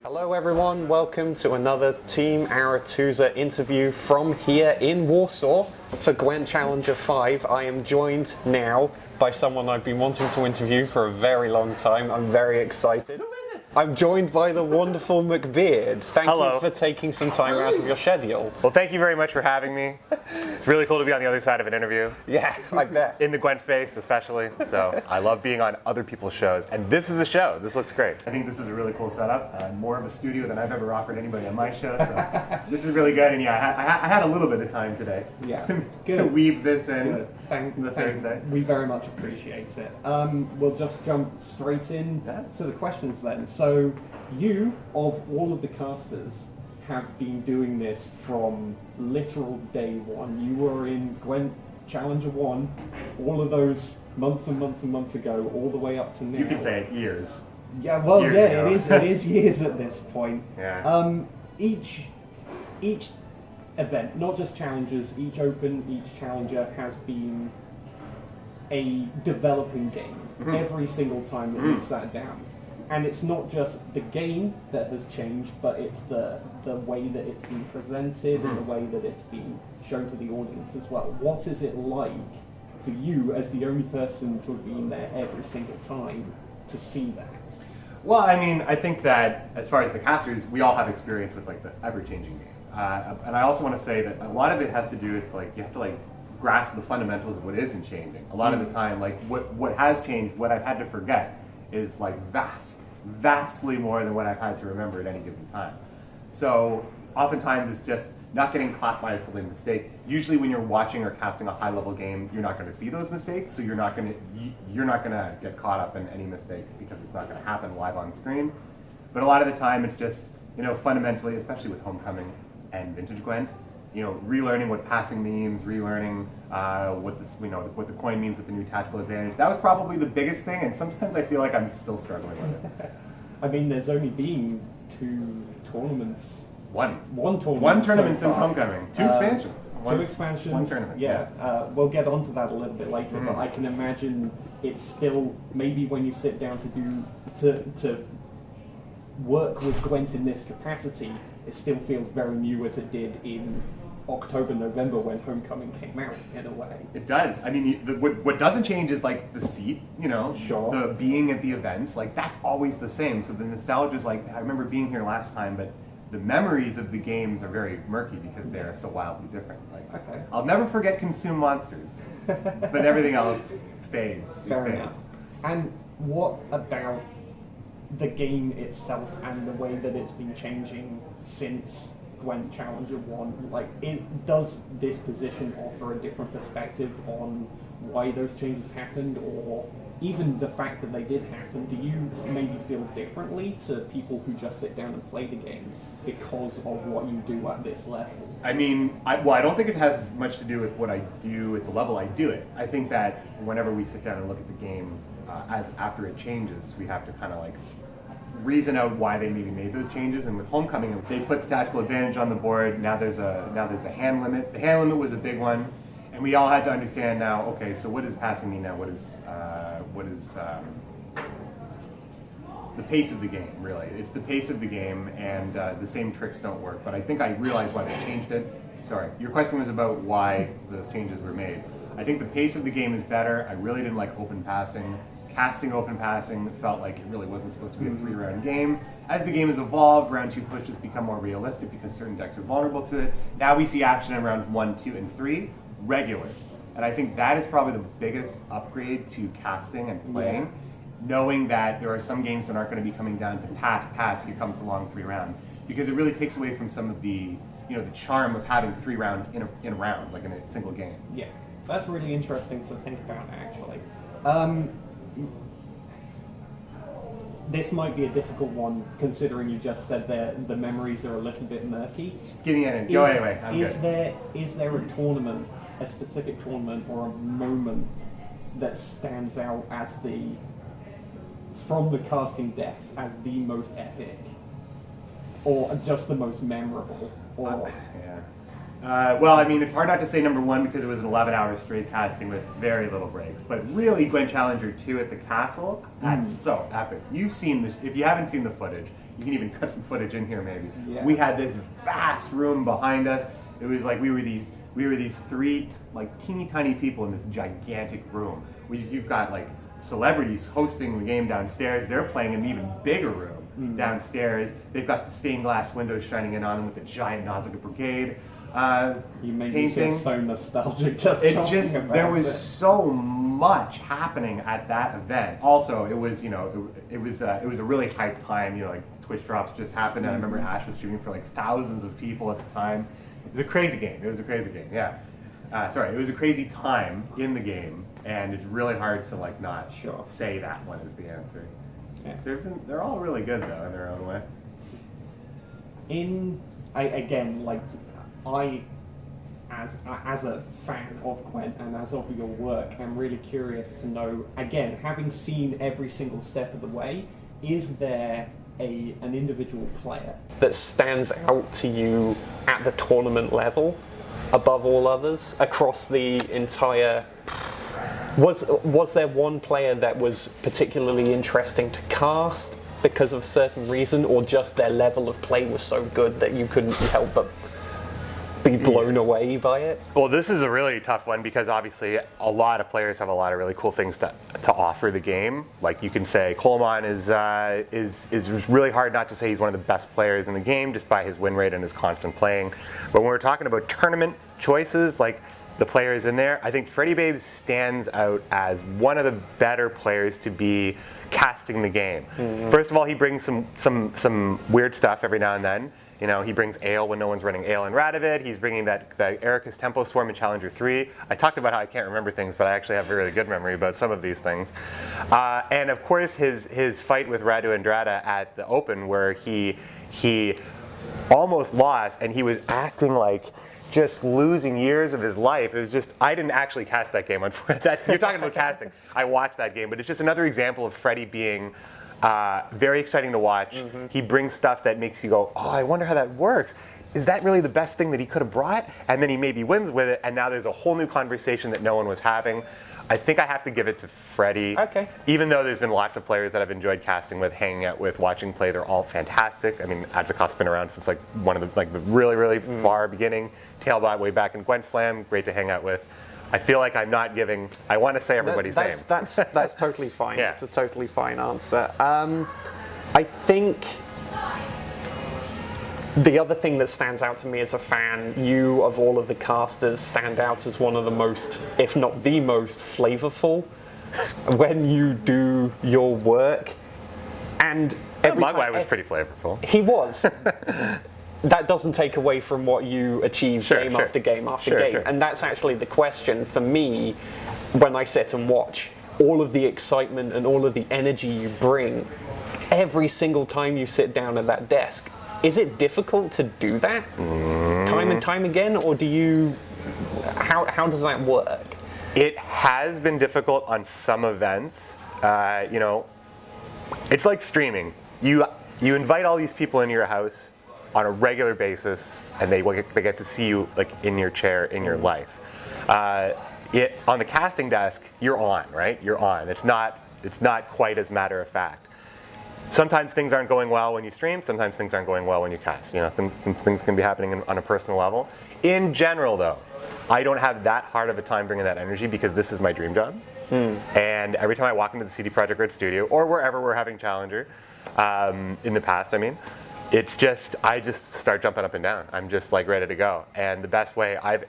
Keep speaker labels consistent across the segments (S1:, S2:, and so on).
S1: Hello everyone, welcome to another Team Aretuza interview from here in Warsaw for Gwent Challenger 5. I am joined now by someone I've been wanting to interview for a very long time. I'm very excited. Who is it? I'm joined by the wonderful McBEARD. Thank you for taking some time out of your schedule.
S2: Well, thank you very much for having me. It's really cool to be on the other side of an interview.
S1: Yeah, I bet.
S2: In the Gwent space, especially. So I love being on other people's shows. And this is a show. This looks great. I think this is a really cool setup. More of a studio than I've ever offered anybody on my show. So this is really good. And yeah, I had a little bit of time today to weave this in.
S3: Thank we very much appreciate it. We'll just jump straight in to the questions then. So you, of all of the casters, have been doing this from literal day one. You were in Gwent Challenger 1 all of those months and months and months ago, all the way up to now.
S2: You could say it years.
S3: Yeah, well,
S2: years
S3: yeah,
S2: ago.
S3: it is years at this point.
S2: Yeah.
S3: Each event, not just challenges, each open, each challenger has been a developing game every single time that we've sat down. And it's not just the game that has changed, but it's the way that it's been presented and the way that it's been shown to the audience as well. What is it like for you, as the only person to have been there every single time, to see that?
S2: Well, I mean, I think that as far as the casters, we all have experience with like the ever-changing game. And I also want to say that a lot of it has to do with like, you have to like grasp the fundamentals of what isn't changing. A lot of the time, like what has changed, what I've had to forget is like vastly more than what I've had to remember at any given time. So oftentimes it's just not getting caught by a silly mistake. Usually when you're watching or casting a high-level game, you're not going to see those mistakes, so you're not going to get caught up in any mistake because it's not going to happen live on screen. But a lot of the time it's just, you know, fundamentally, especially with Homecoming and Vintage Gwent, you know, relearning what passing means, relearning what the coin means with the new tactical advantage. That was probably the biggest thing, and sometimes I feel like I'm still struggling with it.
S3: I mean, there's only been two tournaments.
S2: One
S3: tournament.
S2: One tournament
S3: so
S2: since
S3: far.
S2: Homecoming. Two expansions.
S3: Two expansions.
S2: One tournament.
S3: Yeah. We'll get onto that a little bit later, but I can imagine it's still, maybe when you sit down to work with Gwent in this capacity, it still feels very new as it did in October, November when Homecoming came out, in a way.
S2: It does. I mean, what doesn't change is like the seat, you know, the being at the events, like that's always the same. So the nostalgia is like, I remember being here last time, but the memories of the games are very murky because they're so wildly different. Like, I'll never forget Consume Monsters, but everything else fades.
S3: Fair enough. And what about the game itself and the way that it's been changing since Gwent Challenger 1, like, does this position offer a different perspective on why those changes happened, or even the fact that they did happen? Do you maybe feel differently to people who just sit down and play the game because of what you do at this level?
S2: I mean, I don't think it has much to do with what I do at the level I do it. I think that whenever we sit down and look at the game, after it changes, we have to kind of like reason out why they maybe made those changes. And with Homecoming, they put the tactical advantage on the board. Now there's a hand limit. The hand limit was a big one, and we all had to understand now. Okay, so what does passing mean now? What is the pace of the game? Really, it's the pace of the game, and the same tricks don't work. But I think I realized why they changed it. Sorry, your question was about why those changes were made. I think the pace of the game is better. I really didn't like open passing. Casting open passing felt like it really wasn't supposed to be a 3-round game. As the game has evolved, round 2 pushes become more realistic because certain decks are vulnerable to it. Now we see action in rounds 1, 2, and 3 regular. And I think that is probably the biggest upgrade to casting and playing, knowing that there are some games that aren't going to be coming down to pass, here comes the long 3-round. Because it really takes away from some of the, you know, the charm of having 3 rounds in a round, like in a single game.
S3: Yeah, that's really interesting to think about, actually. This might be a difficult one, considering you just said that the memories are a little bit murky.
S2: Give me an go anyway.
S3: Is there a tournament, a specific tournament, or a moment that stands out as from the casting decks, as the most epic, or just the most memorable? Or
S2: Well, I mean, it's hard not to say number 1 because it was an 11 hours straight casting with very little breaks. But really, Gwent Challenger 2 at the castle, that's so epic. You've seen this. If you haven't seen the footage, You can even cut some footage in here, maybe.
S3: Yeah.
S2: We had this vast room behind us. It was like we were these 3 like teeny tiny people in this gigantic room. You've got like celebrities hosting the game downstairs. They're playing in an even bigger room downstairs. They've got the stained glass windows shining in on them with the giant Nausicaa Brigade.
S3: You made
S2: painting.
S3: me feel so nostalgic just
S2: It's
S3: talking
S2: just
S3: about
S2: there was
S3: it.
S2: so much happening at that event. Also, it was it was a really hyped time. Like Twitch drops just happened, and I remember Ash was streaming for like thousands of people at the time. It was a crazy game. Yeah. Sorry, it was a crazy time in the game, and it's really hard to like not say that one is the answer.
S3: Yeah.
S2: They're all really good though in their own way.
S3: As a fan of Gwent and as of your work, I'm really curious to know, again, having seen every single step of the way, is there an individual player
S1: that stands out to you at the tournament level above all others across the entire? Was there one player that was particularly interesting to cast because of a certain reason, or just their level of play was so good that you couldn't help but be blown away by it?
S2: Well, this is a really tough one because obviously a lot of players have a lot of really cool things to offer the game. Like you can say Coleman is really hard not to say he's one of the best players in the game just by his win rate and his constant playing. But when we're talking about tournament choices, like the players in there, I think Freddy Babes stands out as one of the better players to be casting the game. Mm-hmm. First of all, he brings some weird stuff every now and then. He brings Ale when no one's running Ale and Radovid. He's bringing that Erika's Tempo Swarm in Challenger 3. I talked about how I can't remember things, but I actually have a really good memory about some of these things. And of course, his fight with Radu Andrada at the Open, where he almost lost, and he was acting like just losing years of his life. It was just, I didn't actually cast that game. You're talking about casting. I watched that game, but it's just another example of Freddy being very exciting to watch. Mm-hmm. He brings stuff that makes you go, oh, I wonder how that works. Is that really the best thing that he could have brought? And then he maybe wins with it, and now there's a whole new conversation that no one was having. I think I have to give it to Freddy.
S1: Okay.
S2: Even though there's been lots of players that I've enjoyed casting with, hanging out with, watching play, they're all fantastic. I mean, Adzakot's been around since like one of the really far beginning. Tailbot way back in Gwent Slam, great to hang out with. I feel like I'm not giving. I want to say everybody's name.
S1: That's totally fine.
S2: Yeah.
S1: It's a totally fine answer. I think the other thing that stands out to me as a fan, you of all of the casters stand out as one of the most, if not the most, flavorful when you do your work. And every
S2: my
S1: time,
S2: guy was pretty flavorful.
S1: He was. That doesn't take away from what you achieve after game after game. And that's actually the question for me when I sit and watch. All of the excitement and all of the energy you bring every single time you sit down at that desk. Is it difficult to do that time and time again, or do you? How does that work?
S2: It has been difficult on some events. It's like streaming. You invite all these people into your house on a regular basis, and they get to see you like in your chair in your life. On the casting desk, you're on, right? You're on. It's not quite as matter of fact. Sometimes things aren't going well when you stream. Sometimes things aren't going well when you cast. Things can be happening on a personal level. In general, though, I don't have that hard of a time bringing that energy because this is my dream job. And every time I walk into the CD Projekt Red studio or wherever we're having Challenger, in the past, I mean, I just start jumping up and down. I'm just like ready to go. And the best way I've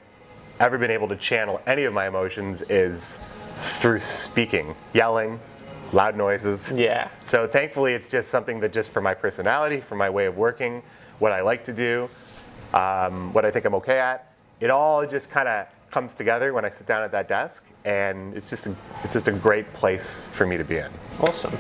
S2: ever been able to channel any of my emotions is through speaking, yelling, loud noises.
S1: Yeah.
S2: So thankfully it's just something that just for my personality, for my way of working, what I like to do, what I think I'm okay at, it all just kind of comes together when I sit down at that desk, and it's just a great place for me to be in.
S1: Awesome.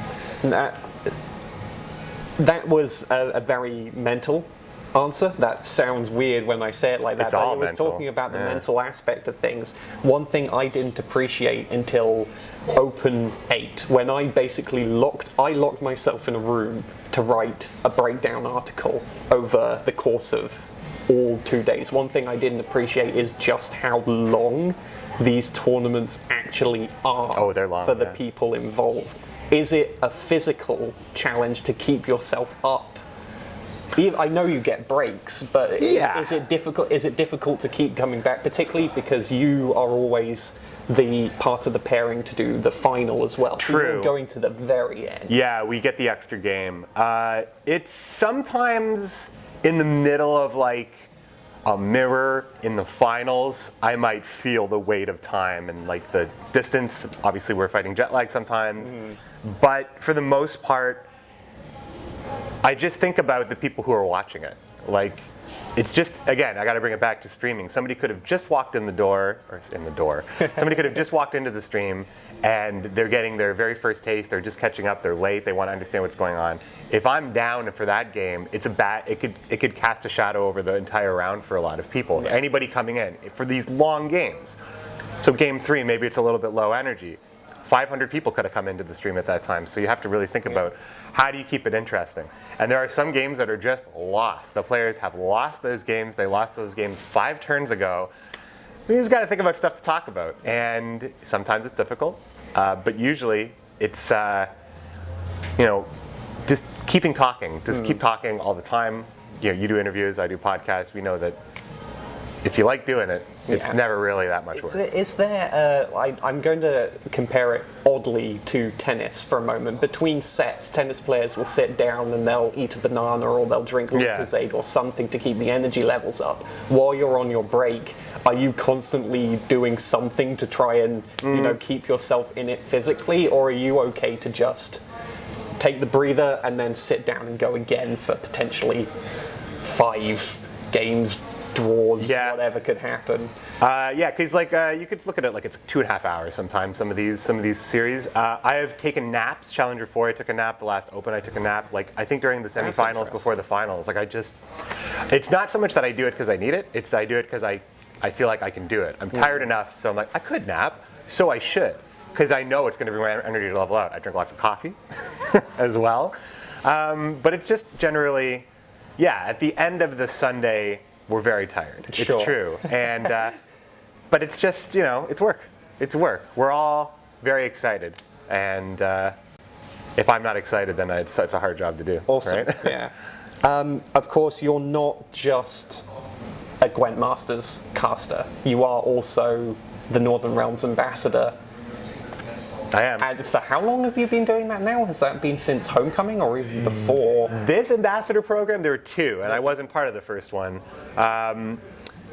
S1: That was a very mental answer. That sounds weird when I say it like that.
S2: It's all
S1: I was
S2: mental.
S1: talking about the mental aspect of things. One thing I didn't appreciate until Open 8, when I basically locked myself in a room to write a breakdown article over the course of all 2 days. One thing I didn't appreciate is just how long these tournaments actually are.
S2: Oh, they're long,
S1: for the people involved. Is it a physical challenge to keep yourself up I know you get breaks, but is it difficult? Is it difficult to keep coming back, particularly because you are always the part of the pairing to do the final as well? So
S2: True.
S1: You're going to the very end.
S2: Yeah, we get the extra game. It's sometimes in the middle of like a mirror in the finals, I might feel the weight of time and like the distance. Obviously, we're fighting jet lag sometimes, but for the most part, I just think about the people who are watching it. Like, it's just, again, I got to bring it back to streaming. Somebody could have just walked in the door, somebody could have just walked into the stream and they're getting their very first taste, they're just catching up, they're late, they want to understand what's going on. If I'm down for that game, it could cast a shadow over the entire round for a lot of people.
S1: Yeah.
S2: Anybody coming in for these long games. So game 3, maybe it's a little bit low energy. 500 people could have come into the stream at that time, so you have to really think about how do you keep it interesting. And there are some games that are just lost. The players have lost those games. They lost those games 5 turns ago. We just got to think about stuff to talk about, and sometimes it's difficult, but usually it's just keeping talking. Just keep talking all the time. You do interviews, I do podcasts. We know that if you like doing it, it's never really that much work.
S1: Is there, I'm going to compare it oddly to tennis for a moment. Between sets, tennis players will sit down and they'll eat a banana or they'll drink Lucozade or something to keep the energy levels up. While you're on your break, are you constantly doing something to try and keep yourself in it physically, or are you okay to just take the breather and then sit down and go again for potentially 5 games, draws, whatever could happen?
S2: Because you could look at it like it's 2.5 hours sometimes. Some of these series. I have taken naps. Challenger 4, I took a nap. The last Open, I took a nap. Like I think during the semifinals before the finals. Like it's not so much that I do it because I need it. It's I do it because I feel like I can do it. I'm tired enough, so I'm like I could nap, so I should, because I know it's going to bring my energy to level out. I drink lots of coffee as well, but it's just generally, at the end of the Sunday, we're very tired. It's true. And but it's just, it's work. It's work. We're all very excited. And if I'm not excited, then it's a hard job to do.
S1: Awesome.
S2: Right?
S1: Yeah. Of course, you're not just a Gwent Masters caster. You are also the Northern Realms ambassador.
S2: I am.
S1: And for how long have you been doing that now? Has that been since Homecoming or even before?
S2: This ambassador program, there were 2, and I wasn't part of the first one.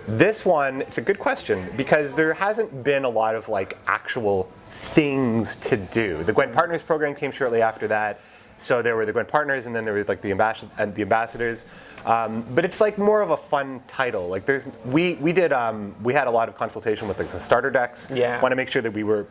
S2: This one, it's a good question, because there hasn't been a lot of actual things to do. The Gwent Partners program came shortly after that, so there were the Gwent Partners, and then there were the ambassadors. But it's more of a fun title. We had a lot of consultation with the starter decks.
S1: Yeah.
S2: Want to make sure that we were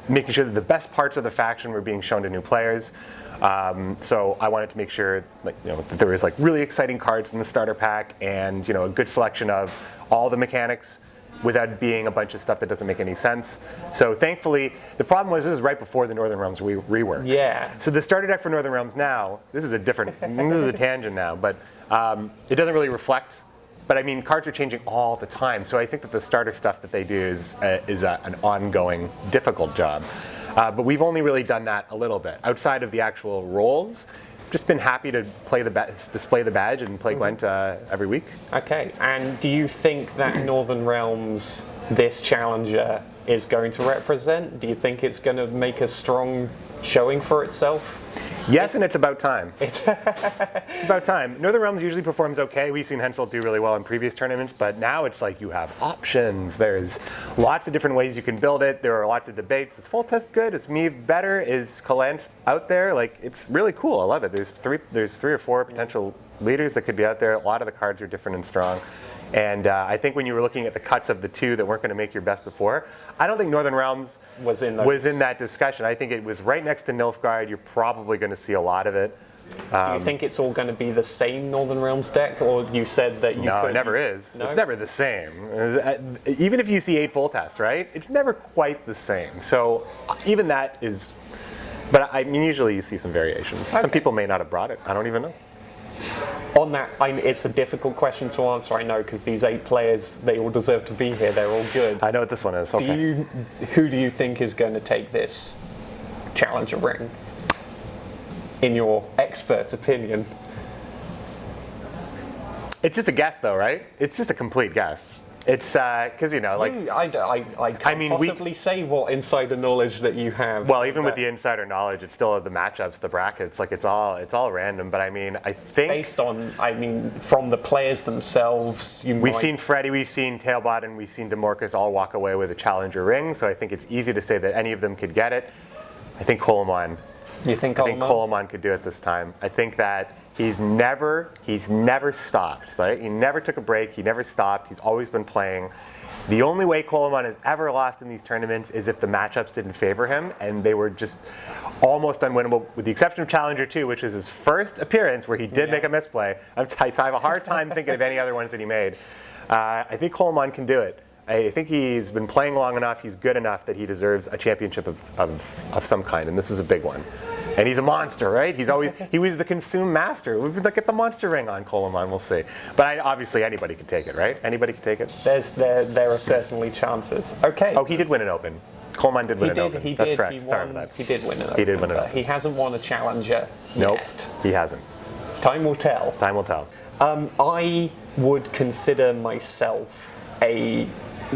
S2: making sure that the best parts of the faction were being shown to new players. So I wanted to make sure that there was really exciting cards in the starter pack, and a good selection of all the mechanics without being a bunch of stuff that doesn't make any sense. So thankfully, the problem was this is right before the Northern Realms rework.
S1: Yeah.
S2: So the starter deck for Northern Realms now, this is a tangent now, but it doesn't really reflect. But I mean, cards are changing all the time, so I think that the starter stuff that they do is an ongoing, difficult job. But we've only really done that a little bit. Outside of the actual roles, just been happy to display the badge and play Gwent every week.
S1: Okay, and do you think that Northern Realms, this Challenger, is going to represent? Do you think it's going to make a strong showing for itself?
S2: Yes, and it's about time. It's about time. Northern Realms usually performs okay. We've seen Hensel do really well in previous tournaments, but now it's you have options. There's lots of different ways you can build it. There are lots of debates. Is full test good? Is Meve better? Is Kalanth out there? It's really cool. I love it. There's 3 or 4 potential leaders that could be out there. A lot of the cards are different and strong. And I think when you were looking at the cuts of the 2 that weren't going to make your best of 4, I don't think Northern Realms was in that discussion. I think it was right next to Nilfgaard. You're probably going to see a lot of it.
S1: Do you think it's all going to be the same Northern Realms deck, or you said that you
S2: No, it never is. No? It's never the same. Even if you see 8 full tests, right? It's never quite the same. So even that is, but I mean, usually you see some variations. Okay. Some people may not have brought it. I don't even know.
S1: On that, it's a difficult question to answer, I know, because these 8 players, they all deserve to be here. They're all good.
S2: I know what this one is. Okay.
S1: Who do you think is going to take this Challenger ring, in your expert opinion?
S2: It's just a guess, though, right? It's just a complete guess. It's because
S1: I can't possibly say what insider knowledge that you have.
S2: Well, even with the insider knowledge, it's still the matchups, the brackets. Like it's all random. But I mean, I think
S1: based on, from the players themselves,
S2: we've seen Freddie, we've seen Tailbot, and we've seen DeMorcus all walk away with a challenger ring. So I think it's easy to say that any of them could get it. I think Coleman.
S1: You think
S2: I think Coleman could do it this time. I think that he's never stopped, right? He never took a break, he never stopped, he's always been playing. The only way Coleman has ever lost in these tournaments is if the matchups didn't favor him, and they were just almost unwinnable, with the exception of Challenger 2, which was his first appearance where he did make a misplay. I have a hard time thinking of any other ones that he made. I think Coleman can do it. I think he's been playing long enough, he's good enough that he deserves a championship of some kind, and this is a big one. And he's a monster, right? He was the consume master. We would get the monster ring on Coleman, we'll see. But obviously anybody can take it, right? Anybody can take it.
S1: There are certainly chances. Okay.
S2: Oh, he did win an Open. Coleman did win an Open. That's correct.
S1: Sorry for that. He did win an Open.
S2: He did win an Open.
S1: He hasn't won a Challenger
S2: Nope,
S1: yet.
S2: he hasn't.
S1: Time will tell.
S2: Time will tell.
S1: I would consider myself a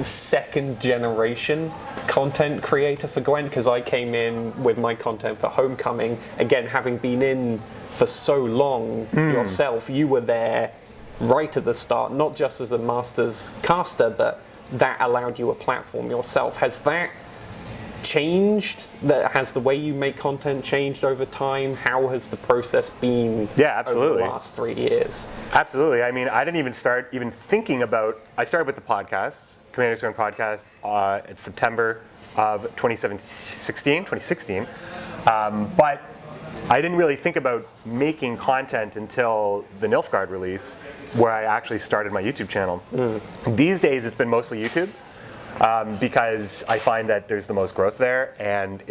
S1: second generation content creator for Gwent, because I came in with my content for Homecoming. Again, having been in for so long yourself, you were there right at the start, not just as a Masters caster, but that allowed you a platform yourself. Has that changed? Has the way you make content changed over time? How has the process been over the last 3 years?
S2: Absolutely. I mean, I didn't even start thinking about, I started with the podcast, Commander's Gwent podcast, in September of 2016. But I didn't really think about making content until the Nilfgaard release, where I actually started my YouTube channel. These days, it's been mostly YouTube. Because I find that there's the most growth there, and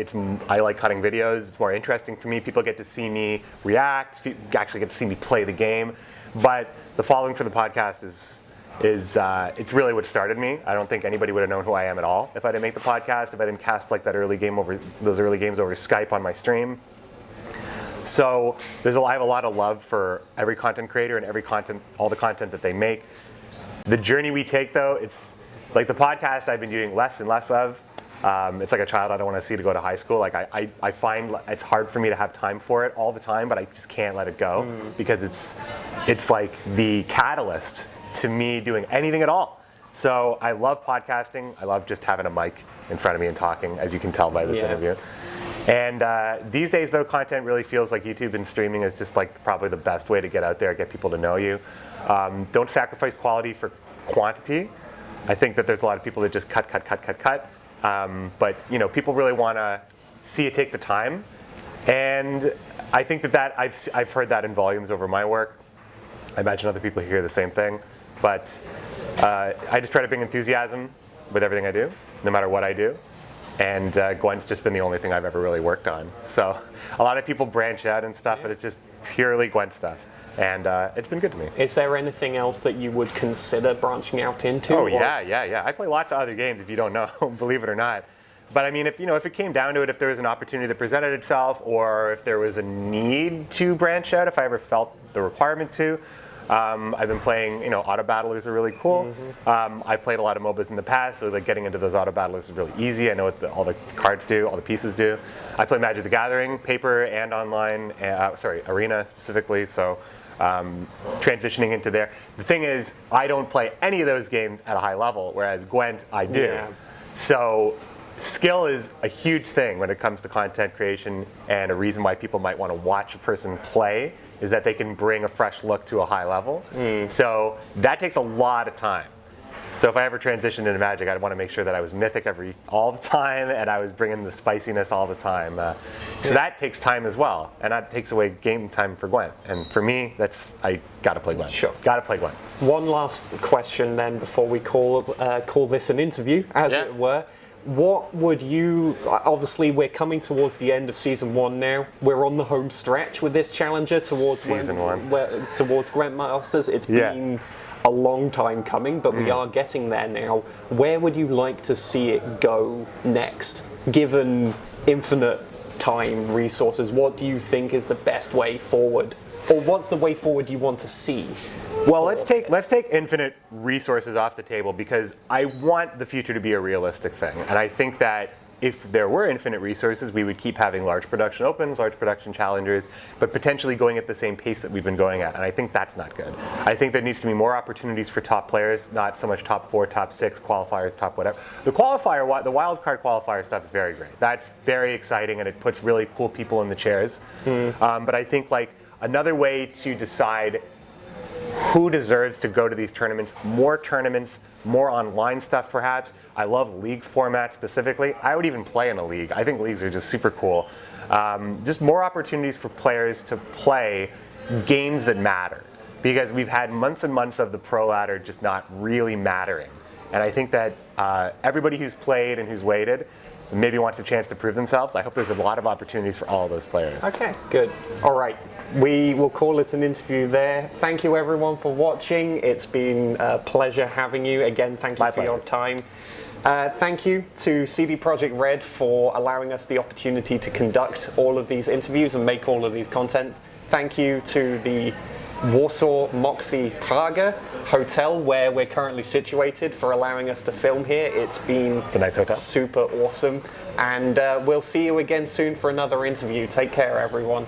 S2: I like cutting videos. It's more interesting for me. People get to see me react, actually get to see me play the game. But the following for the podcast is it's really what started me. I don't think anybody would have known who I am at all if I didn't make the podcast, if I didn't cast like those early games over Skype on my stream. So I have a lot of love for every content creator and all the content that they make. The journey we take, though, it's like the podcast I've been doing less and less of. It's like a child I don't want to see to go to high school. Like I find it's hard for me to have time for it all the time, but I just can't let it go because it's like the catalyst to me doing anything at all. So I love podcasting. I love just having a mic in front of me and talking, as you can tell by this interview. And these days, though, content really feels like YouTube and streaming is just like probably the best way to get out there, get people to know you. Don't sacrifice quality for quantity. I think that there's a lot of people that just cut. But people really want to see you take the time. And I think that I've heard that in volumes over my work. I imagine other people hear the same thing. But I just try to bring enthusiasm with everything I do, no matter what I do. And Gwent's just been the only thing I've ever really worked on. So a lot of people branch out and stuff, but it's just purely Gwent stuff. And it's been good to me.
S1: Is there anything else that you would consider branching out into?
S2: Oh, yeah. I play lots of other games, if you don't know, believe it or not. But I mean, if it came down to it, if there was an opportunity that presented itself, or if there was a need to branch out, if I ever felt the requirement to, I've been playing, auto battlers are really cool. I've played a lot of MOBAs in the past, so like getting into those auto battlers is really easy. I know what all the cards do, all the pieces do. I play Magic the Gathering, paper and online, arena specifically, so transitioning into there. The thing is, I don't play any of those games at a high level, whereas Gwent, I do. Yeah. So skill is a huge thing when it comes to content creation, and a reason why people might want to watch a person play is that they can bring a fresh look to a high level. So that takes a lot of time. So if I ever transitioned into Magic, I'd want to make sure that I was Mythic all the time, and I was bringing the spiciness all the time. So that takes time as well, and that takes away game time for Gwent. And for me, I gotta play Gwent.
S1: Sure.
S2: Gotta play Gwent.
S1: One last question then before we call this an interview, as it were. What would you, obviously we're coming towards the end of Season 1 now. We're on the home stretch with this Challenger towards Gwent Masters. It's been a long time coming, but we are getting there now. Where would you like to see it go next? Given infinite time, resources, what do you think is the best way forward? Or what's the way forward you want to see?
S2: Well, let's take infinite resources off the table, because I want the future to be a realistic thing, and I think that if there were infinite resources, we would keep having large production opens, large production challengers, but potentially going at the same pace that we've been going at, and I think that's not good. I think there needs to be more opportunities for top players, not so much top 4, top 6, qualifiers, top whatever. The qualifier, the wildcard qualifier stuff is very great. That's very exciting, and it puts really cool people in the chairs. But I think like another way to decide who deserves to go to these tournaments, more online stuff perhaps. I love league formats specifically. I would even play in a league. I think leagues are just super cool. Just more opportunities for players to play games that matter, because we've had months and months of the pro ladder just not really mattering. And I think that everybody who's played and who's waited maybe wants a chance to prove themselves. I hope there's a lot of opportunities for all of those players.
S1: Okay, good. All right. We will call it an interview there. Thank you everyone for watching. It's been a pleasure having you. Again, thank you for your time. Thank you to CD Projekt Red for allowing us the opportunity to conduct all of these interviews and make all of these content. Thank you to the Warsaw Moxie Praga hotel where we're currently situated for allowing us to film here. It's been
S2: a nice hotel.
S1: Super awesome. And we'll see you again soon for another interview. Take care, everyone.